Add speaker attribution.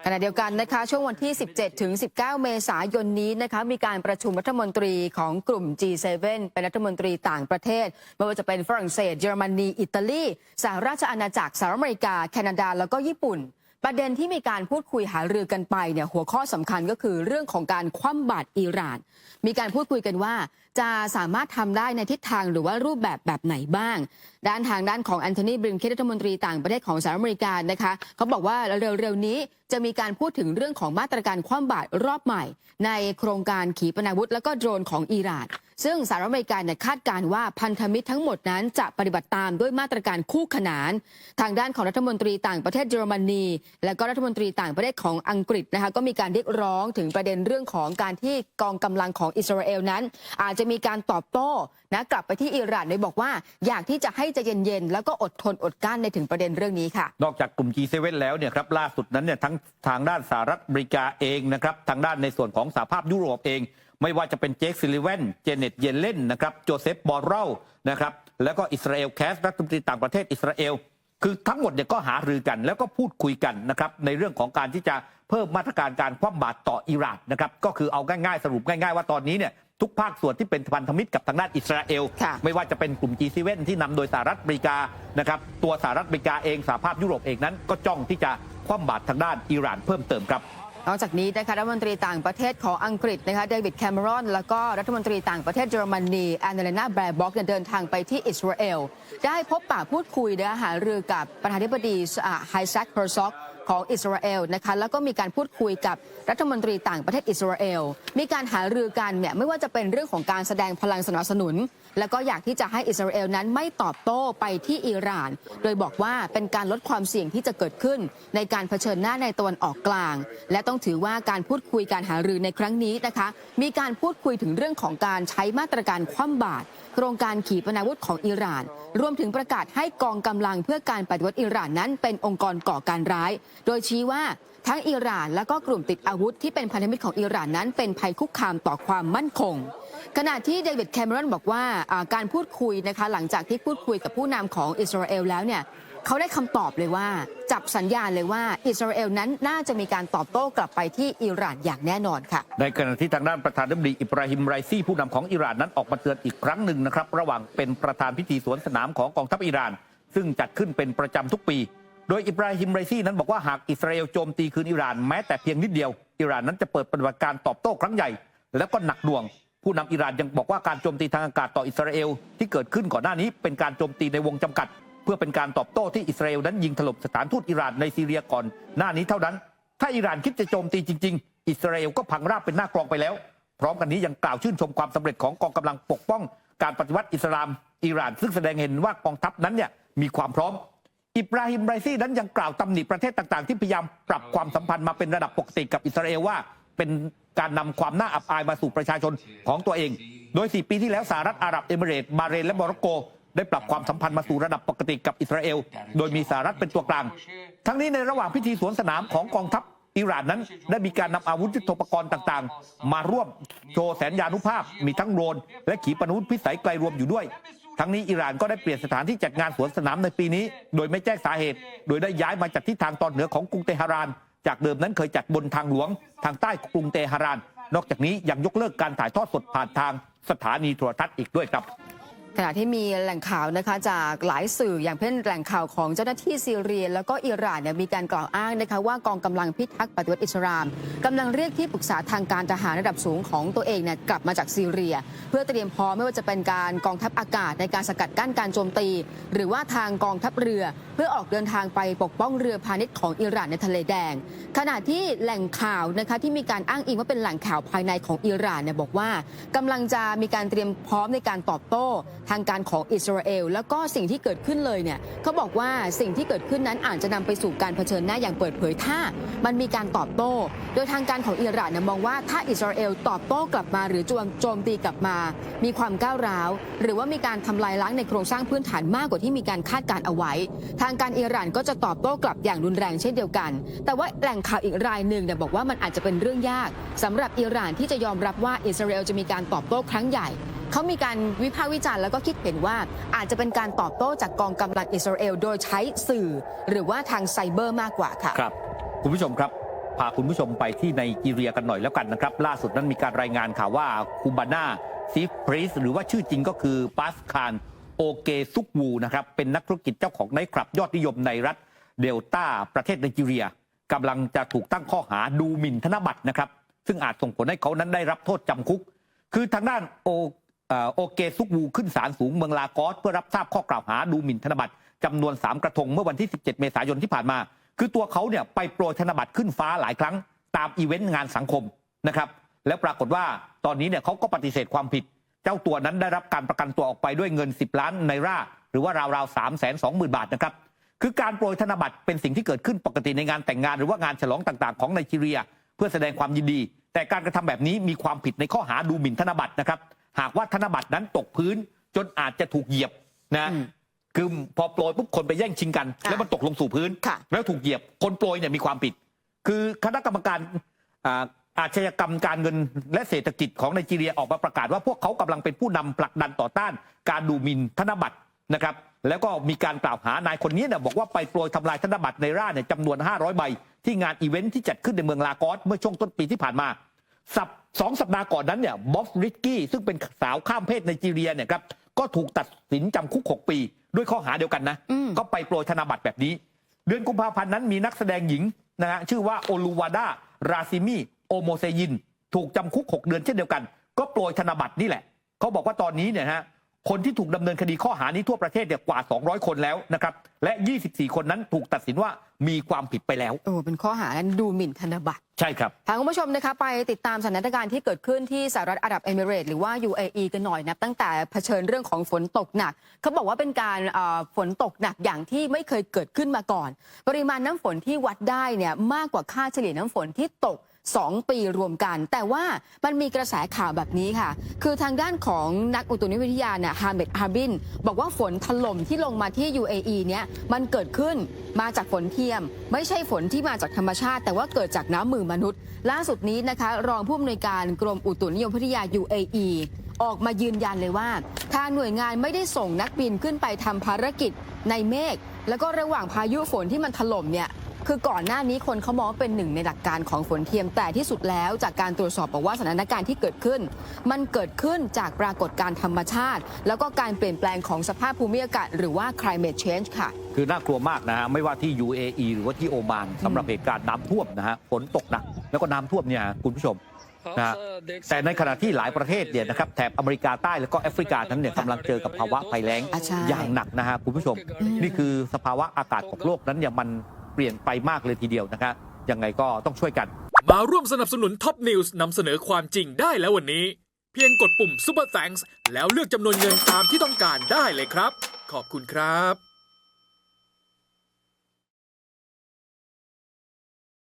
Speaker 1: ขณะเดียวกันนะคะช่วงวันที่ 17 ถึง 19 เมษายนนี้นะคะมีการประชุมรัฐมนตรีของกลุ่ม G7 เป็นรัฐมนตรีต่างประเทศไม่ว่าจะเป็นฝรั่งเศสเยอรมนีอิตาลีสหราชอาณาจักรสหรัฐอเมริกาแคนาดาแล้วก็ญี่ปุ่นประเด็นที่มีการพูดคุยหารือกันไปเนี่ยหัวข้อสำคัญก็คือเรื่องของการคว่ำบาตรอิหร่านมีการพูดคุยกันว่าจะสามารถทำได้ในทิศทางหรือว่ารูปแบบไหนบ้างทางด้านของแอนโทนี บลิงเคนรัฐมนตรีต่างประเทศของสหรัฐอเมริกานะคะเขาบอกว่าเร็วๆนี้จะมีการพูดถึงเรื่องของมาตรการคว่ำบาตรรอบใหม่ในโครงการขีปนาวุธและก็โดรนของอิหร่านซึ่งสหรัฐอเมริกาคาดการณ์ว่าพันธมิตรทั้งหมดนั้นจะปฏิบัติตามด้วยมาตรการคู่ขนานทางด้านของรัฐมนตรีต่างประเทศเยอรมนีและก็รัฐมนตรีต่างประเทศของอังกฤษนะคะก็มีการเรียกร้องถึงประเด็นเรื่องของการที่กองกำลังของอิสราเอลนั้นอาจจะมีการตอบโต้กลับไปที่อิหร่านโดยบอกว่าอยากที่จะให้ใจเย็นๆแล้วก็อดทนอดกลั้นในถึงประเด็นเรื่องนี้ค่ะน
Speaker 2: อกจากกลุ่ม G7 แล้วเนี่ยครับล่าสุดนั้นเนี่ยทั้งทางด้านสหรัฐอเมริกาเองนะครับทางด้านในส่วนของสหภาพยุโรปเองไม่ว่าจะเป็นเจคซิลิแวนเจเน็ตเยเลนนะครับโจเซฟบอร์เรลนะครับแล้วก็อิสราเอลแคสรัฐมนตรีต่างประเทศอิสราเอลคือทั้งหมดเนี่ยก็หารือกันแล้วก็พูดคุยกันนะครับในเรื่องของการที่จะเพิ่มมาตรการการคว่ำบาตรต่ออิหร่านนะครับก็คือเอาง่ายๆสรุปง่ายๆว่าตอนนี้เนี่ยทุกภาคส่วนที่เป็นพันธมิตรกับทางด้านอิสราเอลไม่ว่าจะเป็นกลุ่ม G7 ที่นำโดยสหรัฐอเมริกานะครับตัวสหรัฐอเมริกาเองสหภาพยุโรปเองนั้นก็จ้องที่จะคว่ำบาตรทางด้านอิหร่านเพิ่มเติมครับน
Speaker 1: อกจากนี้นะคะรัฐมนตรีต่างประเทศของอังกฤษนะคะเดวิดแคมรอนแล้วก็รัฐมนตรีต่างประเทศเยอรมนีแอนเดเลนาแบร์บ็อกเดินทางไปที่อิสราเอลได้พบปะพูดคุยหารือกับประธานาธิบดีไฮแซค เฮอร์ซอกของอิสราเอลนะคะแล้วก็มีการพูดคุยกับรัฐมนตรีต่างประเทศอิสราเอลมีการหารือกันเนี่ยไม่ว่าจะเป็นเรื่องของการแสดงพลังสนับสนุนแล้วก็อยากที่จะให้อิสราเอลนั้นไม่ตอบโต้ไปที่อิหร่านโดยบอกว่าเป็นการลดความเสี่ยงที่จะเกิดขึ้นในการเผชิญหน้าในตะวันออกกลางและต้องถือว่าการพูดคุยการหารือในครั้งนี้นะคะมีการพูดคุยถึงเรื่องของการใช้มาตรการคว่ำบาตรโครงการขีปนาวุธของอิหร่านรวมถึงประกาศให้กองกำลังเพื่อการปฏิวัติอิหร่านนั้นเป็นองค์กรก่อการร้ายโดยชี้ว่าทั้งอิหร่านและก็กลุ่มติดอาวุธที่เป็นพันธมิตรของอิหร่านนั้นเป็นภัยคุกคามต่อความมั่นคงขณะที่เดวิดแคมรอนบอกว่าการพูดคุยนะคะหลังจากที่พูดคุยกับผู้นำของอิสราเอลแล้วเนี่ยเขาได้คำตอบเลยว่าจับสัญญาณเลยว่าอิสราเอลนั้นน่าจะมีการตอบโต้กลับไปที่อิหร่านอย่างแน่นอนค่ะ
Speaker 2: ในขณะที่ทางด้านประธานาธิบดีอิบราฮิม ไรซีผู้นำของอิหร่านนั้นออกมาเตือนอีกครั้งหนึ่งนะครับระหว่างเป็นประธานพิธีสวนสนามของกองทัพอิหร่านซึ่งจัดขึ้นเป็นประจำทุกปีโดยอิบราฮิม ไรซีนั้นบอกว่าหากอิสราเอลโจมตีคืนอิหร่านแม้แต่เพียงนิดเดียวอิหร่านนั้นจะเปิดปฏิบัติการตอบโต้ครั้งใหญ่แล้วก็หนักหน่วงผู้นำอิหร่านยังบอกว่าการโจมตีทางอากาศต่ออิสราเอลที่เกิดขึ้นก่อนหน้านี้เป็นการโจมตีในวงจำกัดเพื่อเป็นการตอบโต้ที่อิสราเอลนั้นยิงถล่มสถานทูตอิหร่านในซีเรียก่อนหน้านี้เท่านั้นถ้าอิหร่านคิดจะโจมตีจริงๆอิสราเอลก็พังราบเป็นหน้ากลองไปแล้วพร้อมกันนี้ยังกล่าวชื่นชมความสำเร็จของกองกำลังปกป้องการปฏิวัติอิสลามอิหร่านซึ่งแสดงเห็นว่ากองทัพนั้นเนี่ยมีความพร้อมอิบราฮิม ไรซีนั้นยังกล่าวตำหนิประเทศต่างๆที่พยายามปรับความสัมพันธ์มาเป็นระดับปกติกับอิสราเอลว่าเป็นการนำความน่าอับอายมาสู่ประชาชนของตัวเองโดย4 ปีที่แล้วสหรัฐอาหรับเอมิเรตส์บาห์เรนและโมร็อกโกได้ปรับความสัมพันธ์มาสู่ระดับปกติกับอิสราเอลโดยมีสหรัฐเป็นตัวกลางทั้งนี้ในระหว่างพิธีสวนสนามของกองทัพอิหร่านนั้นได้มีการนำอาวุธยุทโธปกรณ์ต่างๆมาร่วมโชว์แสนยานุภาพมีทั้งโดรนและขีปนาวุธพิสัยไกลรวมอยู่ด้วยทั้งนี้อิหร่านก็ได้เปลี่ยนสถานที่จัดงานสวนสนามในปีนี้โดยไม่แจ้งสาเหตุโดยได้ย้ายมาจัดที่ทางตอนเหนือของกรุงเตหะรานจากเดิมนั้นเคยจัดบนทางหลวงทางใต้กรุงเตหะรานนอกจากนี้ยังยกเลิกการถ่ายทอดสดผ่านทางสถานีโทรทัศน์อีกด้วยครับข
Speaker 1: ณะที่มีแหล่งข่าวนะคะจากหลายสื่ออย่างเช่นแหล่งข่าวของเจ้าหน้าที่ซีเรียแล้วก็อิหร่านมีการกล่าวอ้างนะคะว่ากองกำลังพิทักษ์ปฏิวัติอิสลามกำลังเรียกที่ปรึกษาทางการทหารระดับสูงของตัวเองกลับมาจากซีเรียเพื่อเตรียมพร้อมไม่ว่าจะเป็นการกองทัพอากาศในการสกัดกั้นการโจมตีหรือว่าทางกองทัพเรือเพื่อออกเดินทางไปปกป้องเรือพาณิชย์ของอิหร่านในทะเลแดงขณะที่แหล่งข่าวนะคะที่มีการอ้างอิงว่าเป็นแหล่งข่าวภายในของอิหร่านบอกว่ากำลังจะมีการเตรียมพร้อมในการตอบโต้ทางการของอิสราเอลแล้วก็สิ่งที่เกิดขึ้นเลยเนี่ยเขาบอกว่าสิ่งที่เกิดขึ้นนั้นอาจจะนำไปสู่การเผชิญหน้าอย่างเปิดเผยถ้ามันมีการตอบโต้โดยทางการของอิหร่านมองว่าถ้าอิสราเอลตอบโต้กลับมาหรือโจมตีกลับมามีความก้าวร้าวหรือว่ามีการทำลายล้างในโครงสร้างพื้นฐานมากกว่าที่มีการคาดการเอาไว้ทางการอิหร่านก็จะตอบโต้กลับอย่างรุนแรงเช่นเดียวกันแต่ว่าแหล่งข่าวอีกรายหนึ่งบอกว่ามันอาจจะเป็นเรื่องยากสำหรับอิหร่านที่จะยอมรับว่าอิสราเอลจะมีการตอบโต้ครั้งใหญ่เขามีการวิพากษ์วิจารณ์แล้วก็คิดเห็นว่าอาจจะเป็นการตอบโต้จากกองกำลังอิสราเอลโดยใช้สื่อหรือว่าทางไซเบอร์มากกว่าค่ะค
Speaker 2: รับคุณผู้ชมครับ พาคุณผู้ชมไปที่ไนจีเรียกันหน่อยแล้วกันนะครับล่าสุดนั้นมีการรายงานข่าวว่าคูบาน่าซีฟพริสหรือว่าชื่อจริงก็คือปาสคาลโอเกซุกวูนะครับเป็นนักธุรกิจเจ้าของไนท์คลับยอดนิยมในรัฐเดลต้าประเทศไนจีเรียกำลังจะถูกตั้งข้อหาดูหมิ่นธนบัตรนะครับซึ่งอาจส่งผลให้เขานั้นได้รับโทษจำคุกคือทางด้านโอเกซุกวูขึ้นศาลสูงเมืองลากอสเพื่อรับทราบข้อกล่าวหาดูหมิ่นธนบัตรจำนวน3กระทงเมื่อวันที่17เมษายนที่ผ่านมาคือตัวเขาเนี่ยไปโปรยธนบัตรขึ้นฟ้าหลายครั้งตามอีเวนต์งานสังคมนะครับแล้วปรากฏว่าตอนนี้เนี่ยเขาก็ปฏิเสธความผิดเจ้าตัวนั้นได้รับการประกันตัวออกไปด้วยเงิน10 ล้านไนร่าหรือว่าราวๆ320,000 บาทนะครับคือการโปรยธนบัตรเป็นสิ่งที่เกิดขึ้นปกติในงานแต่งงานหรือว่างานฉลองต่างๆของไนจีเรียเพื่อแสดงความยินดีแต่การกระทำแบบนี้มีความผิดในข้อหาดูหมิ่นธนบัตรนะครับหากว่าธนบัตรนั้นตกพื้นจนอาจจะถูกเหยียบนะคือพอโปรยปุ๊บคนไปแย่งชิงกันแล้วมันตกลงสู่พื้นแล้วถูกเหยียบคนโปรยเนี่ยมีความผิดคือคณะกรรมการอาชญากรรมการเงินและเศรษฐกิจของไนจีเรียออกมาประกาศว่าพวกเขากำลังเป็นผู้นำผลักดันต่อต้านการดูหมิ่นธนบัตรนะครับแล้วก็มีการกล่าวหานายคนนี้เนี่ยบอกว่าไปโปรยทำลายธนบัตรไนร่าเนี่ยจำนวน500 ใบที่งานอีเวนท์ที่จัดขึ้นในเมืองลากอสเมื่อช่วงต้นปีที่ผ่านมา2 สัปดาห์ก่อนนั้นเนี่ยบ๊อบริกกี้ซึ่งเป็นสาวข้ามเพศไนจีเรียเนี่ยครับก็ถูกตัดสินจำคุก6 ปีด้วยข้อหาเดียวกันนะก็ไปโปรยธนบัตรแบบนี้เดือนกุมภาพันธ์นั้นมีนักแสดงหญิงนะฮะชื่อว่าโอลูวาดาราซิมีโอโมเซยินถูกจำคุก6 เดือนเช่นเดียวกันก็โปรยธนบัตรนี่แหละเขาบอกว่าตอนนี้เนี่ยฮะคนที่ถูกดำเนินคดีข้อหานี้ทั่วประเทศเนี่ยกว่า200 คนแล้วนะครับและ24 คนนั้นถูกตัดสินว่ามีความผิดไปแล้ว
Speaker 1: เป็นข้อหาดูหมิ่นธนบัตร
Speaker 2: ใช่ครับ
Speaker 1: ทางคุณผู้ชมนะคะไปติดตามสถานการณ์ที่เกิดขึ้นที่สหรัฐอาหรับเอมิเรตส์หรือว่า UAE กันหน่อยนะตั้งแต่เผชิญเรื่องของฝนตกหนักเขาบอกว่าเป็นการฝนตกหนักอย่างที่ไม่เคยเกิดขึ้นมาก่อนปริมาณน้ำฝนที่วัดได้เนี่ยมากกว่าค่าเฉลี่ยน้ำฝนที่ตก2 ปีรวมกันแต่ว่ามันมีกระแสข่าวแบบนี้ค่ะคือทางด้านของนักอุตุนิยมวิทยาเนี่ยฮาเมดฮาบินบอกว่าฝนถล่มที่ลงมาที่ UAE เนี่ยมันเกิดขึ้นมาจากฝนเทียมไม่ใช่ฝนที่มาจากธรรมชาติแต่ว่าเกิดจากน้ำมือมนุษย์ล่าสุดนี้นะคะรองผู้อำนวยการกรมอุตุนิยมวิทยา UAE ออกมายืนยันเลยว่าทางหน่วยงานไม่ได้ส่งนักบินขึ้นไปทำภารกิจในเมฆแล้วก็ระหว่างพายุฝนที่มันถล่มเนี่ยคือก่อนหน้านี้คนเขามองเป็นหนึ่งในหลักการของฝนเทียมแต่ที่สุดแล้วจากการตรวจสอบบอกว่าสถานการณ์ที่เกิดขึ้นมันเกิดขึ้นจากปรากฏการณ์ธรรมชาติแล้วก็การเปลี่ยนแปลงของสภาพภูมิอากาศหรือว่า climate change ค่ะ
Speaker 2: คือน่ากลัวมากนะฮะไม่ว่าที่ UAE หรือว่าที่โอมานสำหรับเหตุการณ์น้ำท่วมนะฮะฝนตกหนักแล้วก็น้ำท่วมเนี่ยคุณผู้ชมนะแต่ในขณะที่หลายประเทศเนี่ยนะครับแถบอเมริกาใต้แล้วก็แอฟริกานั้นเนี่ยกำลังเจอกับภาวะภัยแล้งอย่างหนักนะฮะคุณผู้ชมนี่คือสภาวะอากาศของโลกนั้นเนี่ยมันเปลี่ยนไปมากเลยทีเดียวนะครับยังไงก็ต้องช่วยกัน
Speaker 3: มาร่วมสนับสนุนท็อปนิวส์นำเสนอความจริงได้แล้ววันนี้เพียงกดปุ่ม Super Thanks แล้วเลือกจำนวนเงินตามที่ต้องการได้เลยครับขอบคุณครับ